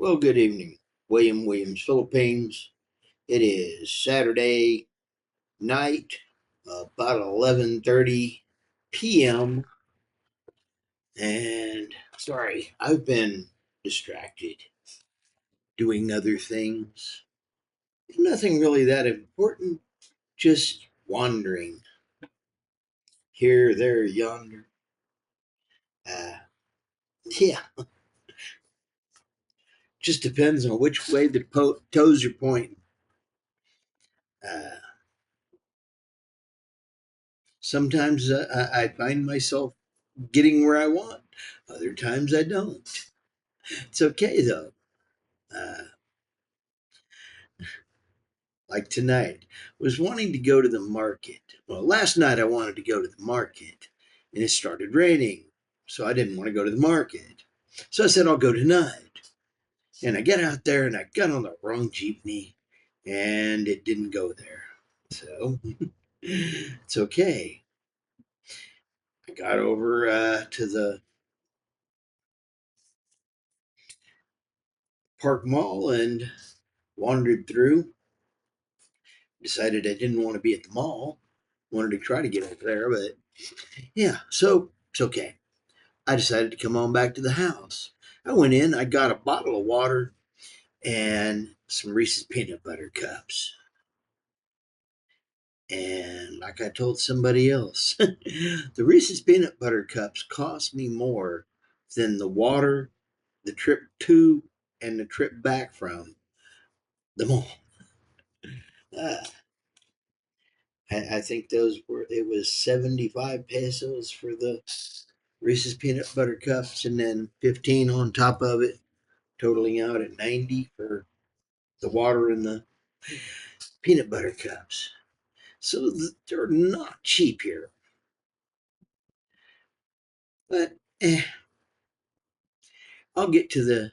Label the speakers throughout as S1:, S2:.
S1: Well, good evening, Williams, Philippines. It is Saturday night, about 11:30 p.m. And sorry, I've been distracted doing other things. Nothing really that important, just wandering here, there, yonder. Uh, yeah, just depends on which way the toes are pointing. Uh, Sometimes I find myself getting where I want. Other times I don't. It's okay though. Uh, like tonight, was wanting to go to the market. Well, last night I wanted to go to the market, and it started raining, so I didn't want to go to the market. So I said I'll go tonight. And I get out there, and I got on the wrong jeepney, and it didn't go there. So it's okay. I got over to the Park Mall and wandered through. Decided I didn't want to be at the mall. Wanted to try to get over there, but yeah, so it's okay. I decided to come on back to the house. I went in, I got a bottle of water and some Reese's peanut butter cups. And like I told somebody else, the Reese's peanut butter cups cost me more than the water, the trip to and the trip back from the mall. Uh, I think it was 75 pesos for the Reese's peanut butter cups and then 15 on top of it, totaling out at 90 for the water and the peanut butter cups. So they're not cheap here. But I'll get to the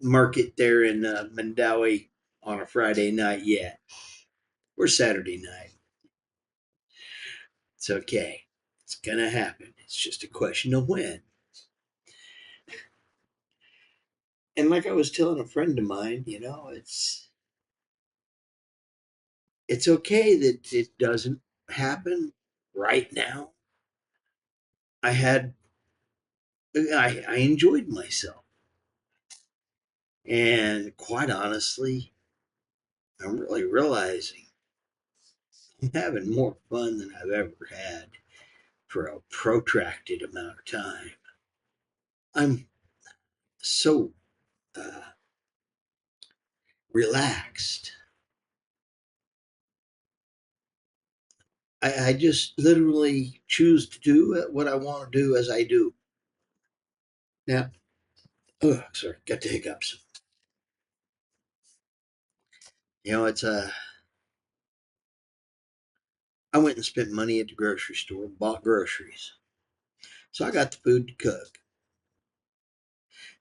S1: market there in Mandawi on a Friday night yet. Or Saturday night. It's okay. It's going to happen. It's just a question of when. And like I was telling a friend of mine, it's okay that it doesn't happen right now. I had I enjoyed myself. And quite honestly, I'm really realizing I'm having more fun than I've ever had for a protracted amount of time. I'm so uh, relaxed. I just literally choose to do what I want to do as I do. Now, oh, sorry, got the hiccups. It's I went and spent money at the grocery store, bought groceries. So I got the food to cook.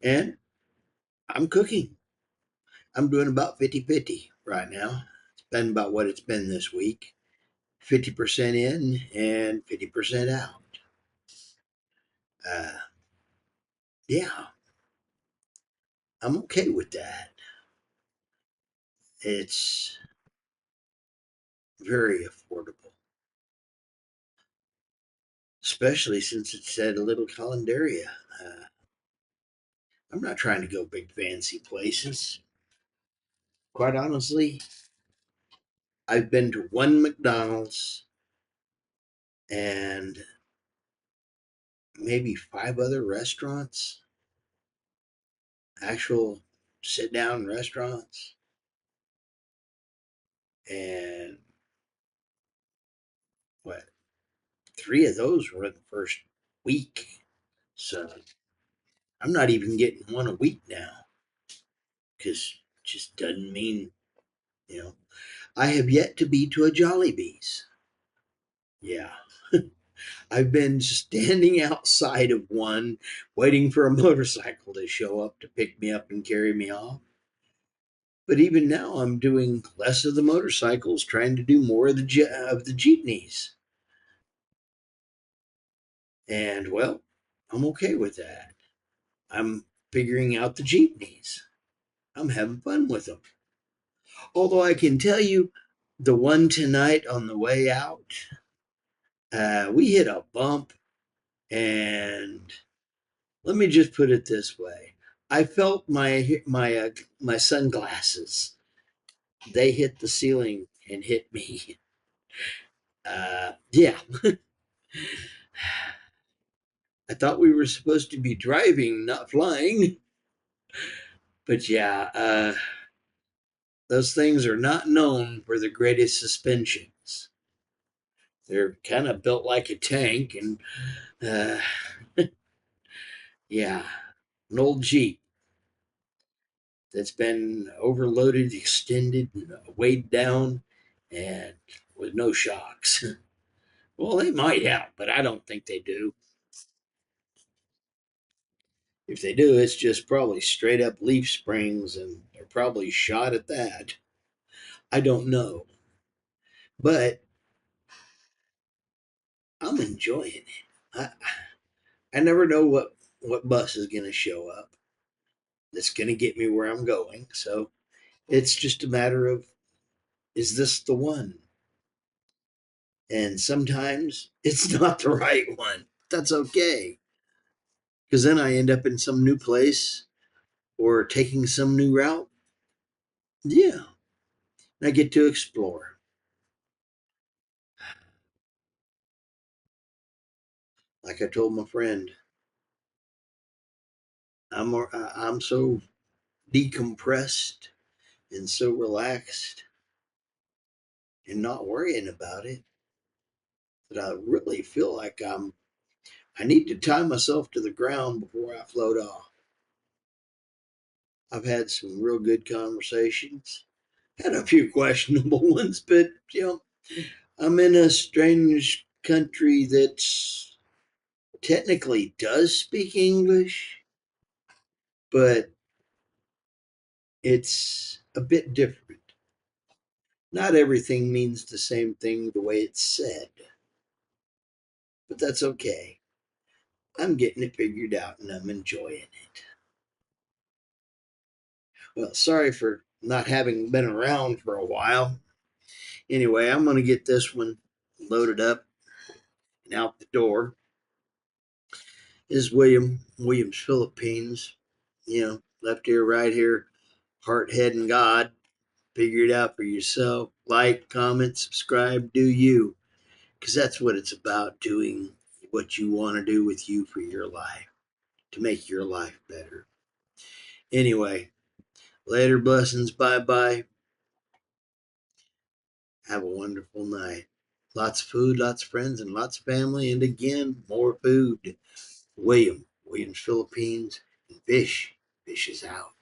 S1: And I'm cooking. I'm doing about 50-50 right now. It's been about what it's been this week. 50% in and 50% out. Uh, yeah, I'm okay with that. It's very affordable, especially since it's at a little calendaria. Uh, I'm not trying to go big fancy places. Quite honestly, I've been to one McDonald's and maybe five other restaurants, actual sit down restaurants. And what, three of those were in the first week. So I'm not even getting one a week now because it just doesn't mean, you know, I have yet to be to a Jollibee's. Yeah. I've been standing outside of one waiting for a motorcycle to show up to pick me up and carry me off. But even now, I'm doing less of the motorcycles, trying to do more of the jeepneys. And well, I'm okay with that. I'm figuring out the jeepneys. I'm having fun with them. Although I can tell you, the one tonight on the way out, we hit a bump, and let me just put it this way: I felt my sunglasses. They hit the ceiling and hit me. Yeah, I thought we were supposed to be driving, not flying. But yeah, those things are not known for the greatest suspensions. They're kind of built like a tank, and uh, yeah, an old Jeep that's been overloaded, extended, and weighed down, and with no shocks. Well, they might have, but I don't think they do. If they do, it's just probably straight up leaf springs, and they're probably shot at that. I don't know, but I'm enjoying it. I, I never know what bus is going to show up that's going to get me where I'm going. So it's just a matter of, is this the one? And sometimes it's not the right one. That's okay. Because then I end up in some new place or taking some new route. Yeah. And I get to explore. Like I told my friend, I'm so decompressed and so relaxed and not worrying about it that I really feel like I need to tie myself to the ground before I float off. I've had some real good conversations, had a few questionable ones, but I'm in a strange country that technically does speak English, but it's a bit different. Not everything means the same thing the way it's said, but that's okay. I'm getting it figured out and I'm enjoying it. Well, sorry for not having been around for a while. Anyway, I'm going to get this one loaded up and out the door. This is Williams, Philippines. Left ear, right ear, heart, head, and God. Figure it out for yourself. Like, comment, subscribe, do you. Because that's what it's about, doing what you want to do with you for your life, to make your life better. Anyway, later, blessings, bye bye. Have a wonderful night. Lots of food, lots of friends, and lots of family, and again, more food. Williams, Philippines, and Fish. Fish is out.